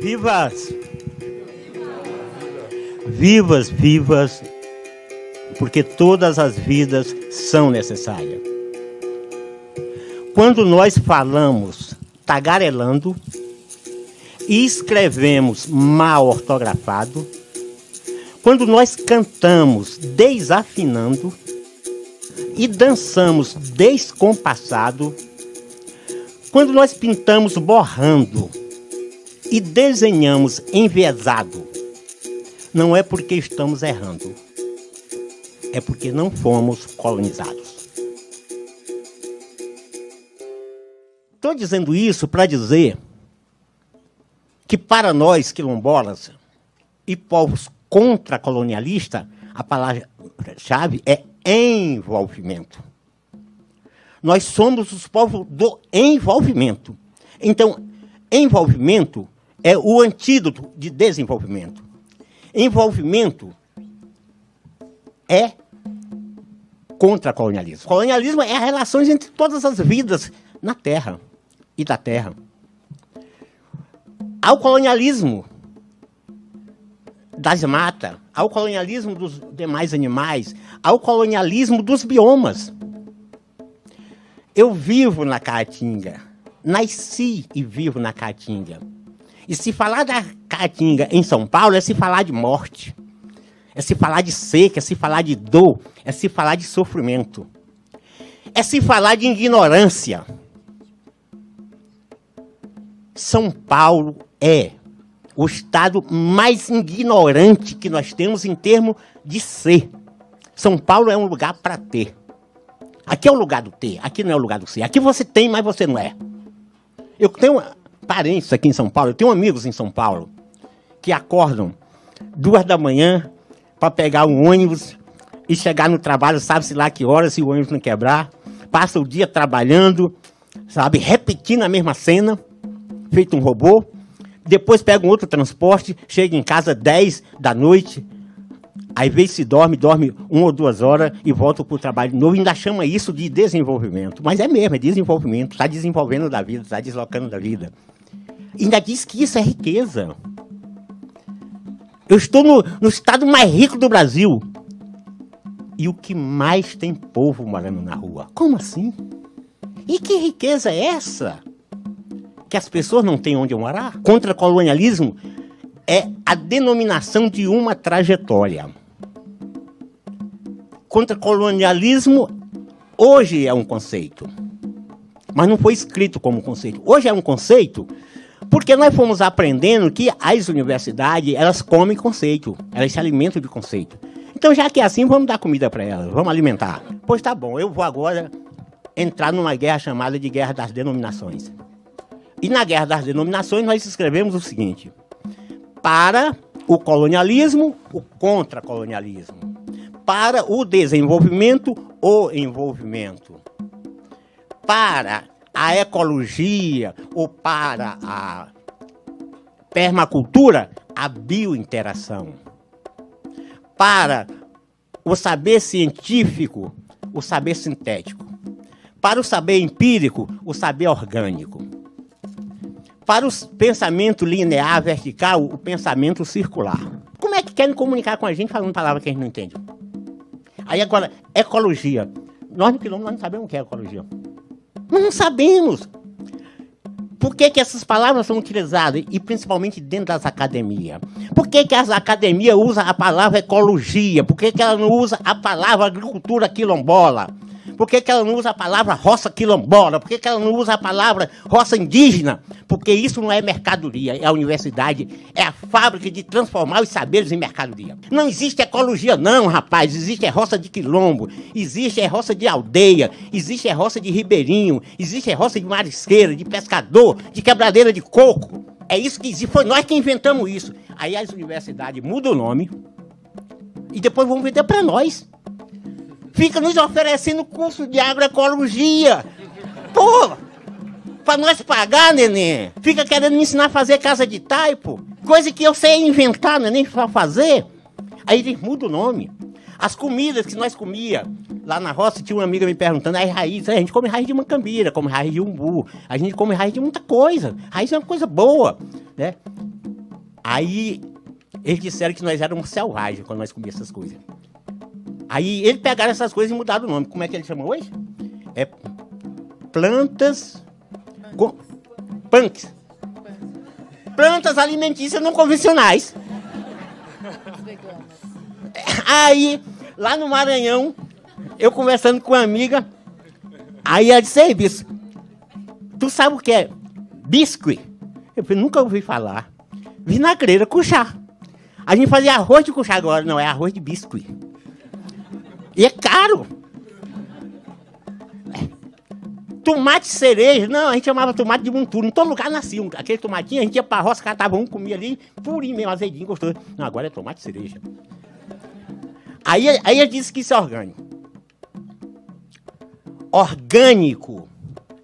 Vivas! Vivas, vivas, porque todas as vidas são necessárias. Quando nós falamos tagarelando e escrevemos mal ortografado, quando nós cantamos desafinando e dançamos descompassado, quando nós pintamos borrando e desenhamos enviesado, não é porque estamos errando, é porque não fomos colonizados. Estou dizendo isso para dizer que para nós, quilombolas e povos contra-colonialistas, a palavra-chave é envolvimento. Nós somos os povos do envolvimento. Então, envolvimento é o antídoto de desenvolvimento. Envolvimento é contra-colonialismo. Colonialismo é as relações entre todas as vidas na Terra e da Terra. Ao colonialismo das matas, ao colonialismo dos demais animais, ao colonialismo dos biomas. Eu vivo na Caatinga, nasci e vivo na Caatinga. E se falar da Caatinga em São Paulo é se falar de morte, é se falar de seca, é se falar de dor, é se falar de sofrimento, é se falar de ignorância. São Paulo é o estado mais ignorante que nós temos em termos de ser. São Paulo é um lugar para ter. Aqui é o lugar do ter, aqui não é o lugar do ser. Aqui você tem, mas você não é. Eu tenho parentes aqui em São Paulo, eu tenho amigos em São Paulo que acordam 2 da manhã para pegar um ônibus e chegar no trabalho, sabe-se lá que horas, se o ônibus não quebrar. Passa o dia trabalhando, sabe, repetindo a mesma cena, feito um robô. Depois pega um outro transporte, chega em casa 10 da noite, aí vê se dorme 1 ou 2 horas e volta para o trabalho de novo. E ainda chama isso de desenvolvimento. Mas é mesmo, é desenvolvimento. Está desenvolvendo da vida, está deslocando da vida. E ainda diz que isso é riqueza. Eu estou no estado mais rico do Brasil. E o que mais tem povo morando na rua? Como assim? E que riqueza é essa? Que as pessoas não têm onde morar? Contra-colonialismo é a denominação de uma trajetória. Contra-colonialismo hoje é um conceito, mas não foi escrito como conceito. Hoje é um conceito porque nós fomos aprendendo que as universidades, elas comem conceito, elas se alimentam de conceito. Então, já que é assim, vamos dar comida para elas, vamos alimentar. Pois tá bom, eu vou agora entrar numa guerra chamada de Guerra das Denominações. E na Guerra das Denominações nós escrevemos o seguinte: para o colonialismo, o contra-colonialismo. Para o desenvolvimento, o envolvimento. Para a ecologia ou para a permacultura, a biointeração. Para o saber científico, o saber sintético. Para o saber empírico, o saber orgânico. Para o pensamento linear, vertical, o pensamento circular. Como é que querem comunicar com a gente falando palavras que a gente não entende? Aí agora, ecologia. Nós no quilombo nós não sabemos o que é ecologia. Nós não sabemos. Por que essas palavras são utilizadas, e principalmente dentro das academias? Por que as academias usam a palavra ecologia? Por que ela não usa a palavra agricultura quilombola? Por que ela não usa a palavra roça quilombola? Por que ela não usa a palavra roça indígena? Porque isso não é mercadoria. É a universidade, é a fábrica de transformar os saberes em mercadoria. Não existe ecologia não, rapaz. Existe roça de quilombo, existe roça de aldeia, existe roça de ribeirinho, existe roça de marisqueira, de pescador, de quebradeira de coco. É isso que existe. Foi nós que inventamos isso. Aí as universidades mudam o nome e depois vão vender para nós. Fica nos oferecendo curso de agroecologia. Pô, para nós pagar, neném. Fica querendo me ensinar a fazer casa de taipo. Coisa que eu sei inventar, não é nem só fazer. Aí eles mudam o nome. As comidas que nós comíamos lá na roça, tinha uma amiga me perguntando, aí raiz, a gente come raiz de mancambira, come raiz de umbu, a gente come raiz de muita coisa. Raiz é uma coisa boa, né? Aí, eles disseram que nós éramos selvagens quando nós comíamos essas coisas. Aí, eles pegaram essas coisas e mudaram o nome. Como é que eles chamam hoje? É plantas... punks. Plantas alimentícias não convencionais. Aí, lá no Maranhão, eu conversando com uma amiga, aí ela disse, ei, bicho, tu sabe o que é biscuit? Eu falei, nunca ouvi falar. Vinagreira com chá. A gente fazia arroz de cuchá agora, não, é arroz de biscuit. E é caro. Tomate cereja, não, a gente chamava tomate de monturo. Em todo lugar nascia aquele tomatinho, a gente ia pra roça, catava um, comia ali, purinho mesmo, azedinho, gostoso. Não, agora é tomate cereja. Aí ele disse que isso é orgânico. Orgânico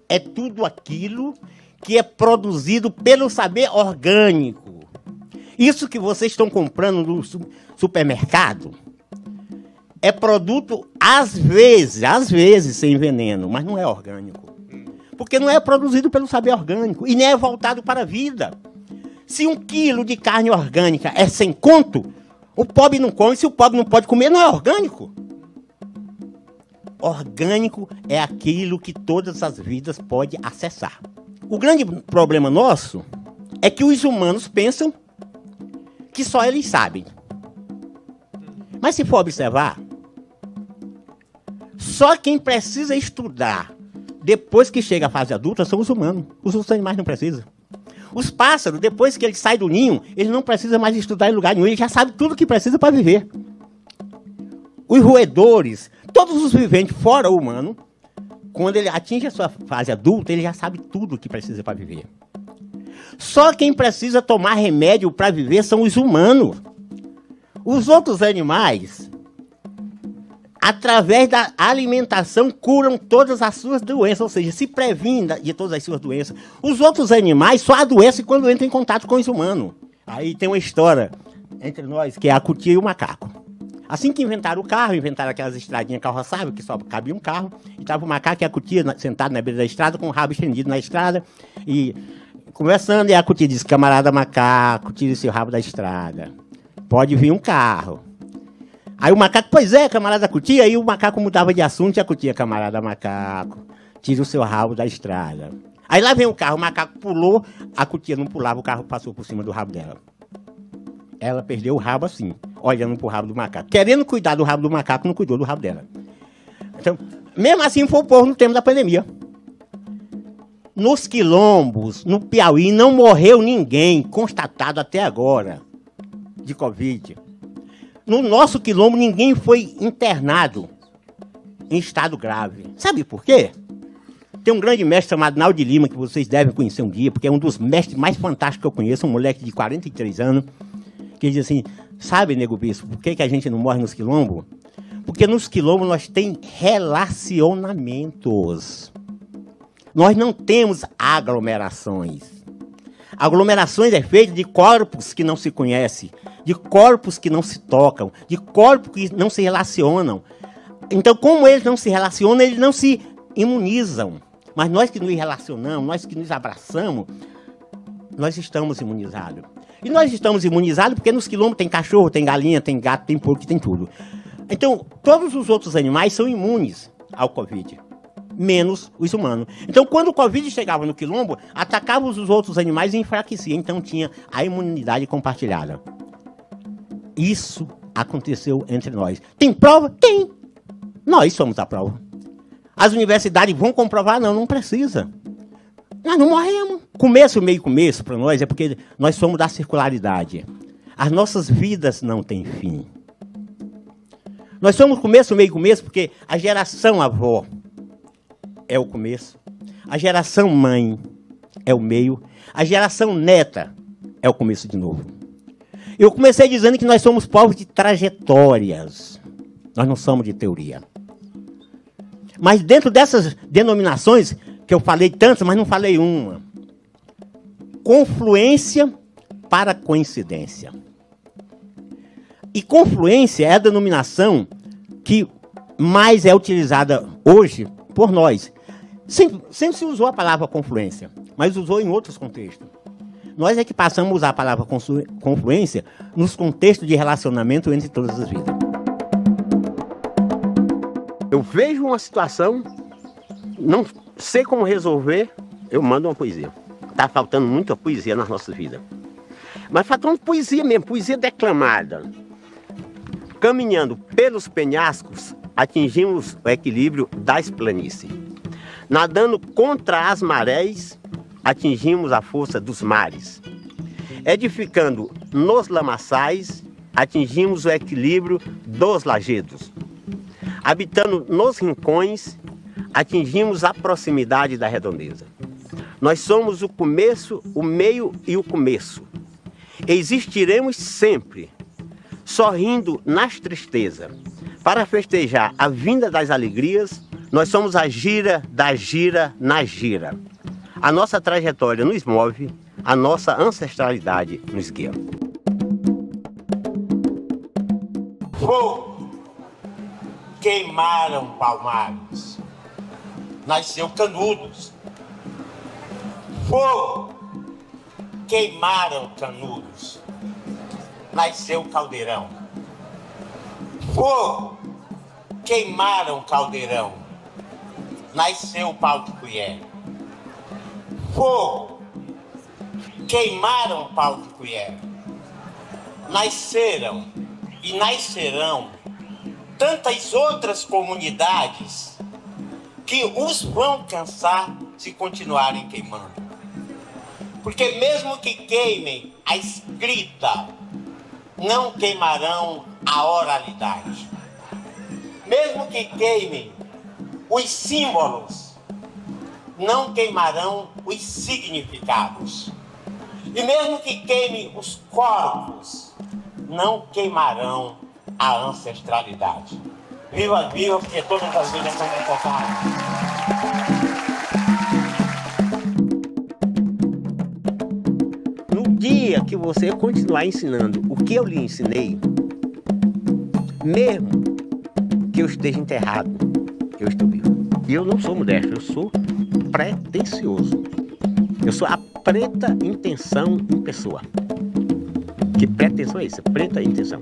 é tudo aquilo que é produzido pelo saber orgânico. Isso que vocês estão comprando no supermercado é produto, às vezes, sem veneno, mas não é orgânico. Porque não é produzido pelo saber orgânico e nem é voltado para a vida. Se 1 quilo de carne orgânica é 100 conto, o pobre não come, se o pobre não pode comer, não é orgânico. Orgânico é aquilo que todas as vidas podem acessar. O grande problema nosso é que os humanos pensam que só eles sabem. Mas se for observar, só quem precisa estudar depois que chega à fase adulta são os humanos. Os outros animais não precisam. Os pássaros, depois que eles saem do ninho, eles não precisam mais estudar em lugar nenhum, eles já sabem tudo o que precisa para viver. Os roedores, todos os viventes fora o humano, quando ele atinge a sua fase adulta, ele já sabe tudo o que precisa para viver. Só quem precisa tomar remédio para viver são os humanos. Os outros animais, através da alimentação, curam todas as suas doenças, ou seja, se previnem de todas as suas doenças. Os outros animais só adoecem quando entram em contato com os humanos. Aí tem uma história entre nós, que é a cutia e o macaco. Assim que inventaram o carro, inventaram aquelas estradinhas carroçáveis, que só cabia um carro, e estava o macaco e a cutia sentado na beira da estrada, com o rabo estendido na estrada, e conversando, e a cutia disse, camarada macaco, tire seu rabo da estrada. Pode vir um carro. Aí o macaco, pois é, camarada cutia, aí o macaco mudava de assunto e a cutia, camarada macaco, tira o seu rabo da estrada. Aí lá vem o carro, o macaco pulou, a cutia não pulava, o carro passou por cima do rabo dela. Ela perdeu o rabo assim, olhando pro rabo do macaco. Querendo cuidar do rabo do macaco, não cuidou do rabo dela. Então, mesmo assim foi o povo no tempo da pandemia. Nos quilombos, no Piauí, não morreu ninguém constatado até agora de Covid. No nosso quilombo, ninguém foi internado em estado grave. Sabe por quê? Tem um grande mestre chamado Naldo Lima, que vocês devem conhecer um dia, porque é um dos mestres mais fantásticos que eu conheço, um moleque de 43 anos, que diz assim, sabe, nego bispo, por que a gente não morre nos quilombos? Porque nos quilombos nós temos relacionamentos. Nós não temos aglomerações. Aglomerações é feita de corpos que não se conhecem, de corpos que não se tocam, de corpos que não se relacionam. Então, como eles não se relacionam, eles não se imunizam. Mas nós que nos relacionamos, nós que nos abraçamos, nós estamos imunizados. E nós estamos imunizados porque nos quilombos tem cachorro, tem galinha, tem gato, tem porco, tem tudo. Então, todos os outros animais são imunes ao Covid, menos os humanos. Então, quando o Covid chegava no quilombo, atacava os outros animais e enfraquecia. Então, tinha a imunidade compartilhada. Isso aconteceu entre nós. Tem prova? Tem. Nós somos a prova. As universidades vão comprovar? Não, não precisa. Nós não morremos. Começo, meio começo, para nós, é porque nós somos da circularidade. As nossas vidas não têm fim. Nós somos começo, meio começo, porque a geração avó é o começo, a geração mãe é o meio, a geração neta é o começo de novo. Eu comecei dizendo que nós somos povos de trajetórias, nós não somos de teoria. Mas dentro dessas denominações, que eu falei tantas, mas não falei uma, confluência para coincidência. E confluência é a denominação que mais é utilizada hoje por nós. Sempre se usou a palavra confluência, mas usou em outros contextos. Nós é que passamos a usar a palavra confluência nos contextos de relacionamento entre todas as vidas. Eu vejo uma situação, não sei como resolver, eu mando uma poesia. Está faltando muita poesia nas nossas vidas. Mas faltando poesia mesmo, poesia declamada. Caminhando pelos penhascos, atingimos o equilíbrio das planícies. Nadando contra as marés, atingimos a força dos mares. Edificando nos lamaçais, atingimos o equilíbrio dos lajedos. Habitando nos rincões, atingimos a proximidade da redondeza. Nós somos o começo, o meio e o começo. Existiremos sempre, sorrindo nas tristezas. Para festejar a vinda das alegrias, nós somos a gira da gira na gira. A nossa trajetória nos move, a nossa ancestralidade nos guia. Fogo, queimaram Palmares, nasceu Canudos. Fogo, queimaram Canudos, nasceu Caldeirão. Fogo, queimaram Caldeirão, nasceu Pau de Colher. Fogo, queimaram Pau de Colher, nasceram e nascerão tantas outras comunidades que os vão cansar se continuarem queimando. Porque mesmo que queimem a escrita, não queimarão a oralidade. Mesmo que queimem os símbolos, não queimarão os significados. E mesmo que queimem os corpos, não queimarão a ancestralidade. Viva, viva, porque todas as vidas são necessárias. No dia que você continuar ensinando o que eu lhe ensinei, mesmo que eu esteja enterrado, eu estou vivo. E eu não sou modesto, eu sou pretensioso. Eu sou a preta intenção em pessoa. Que pretensão é isso? Preta intenção.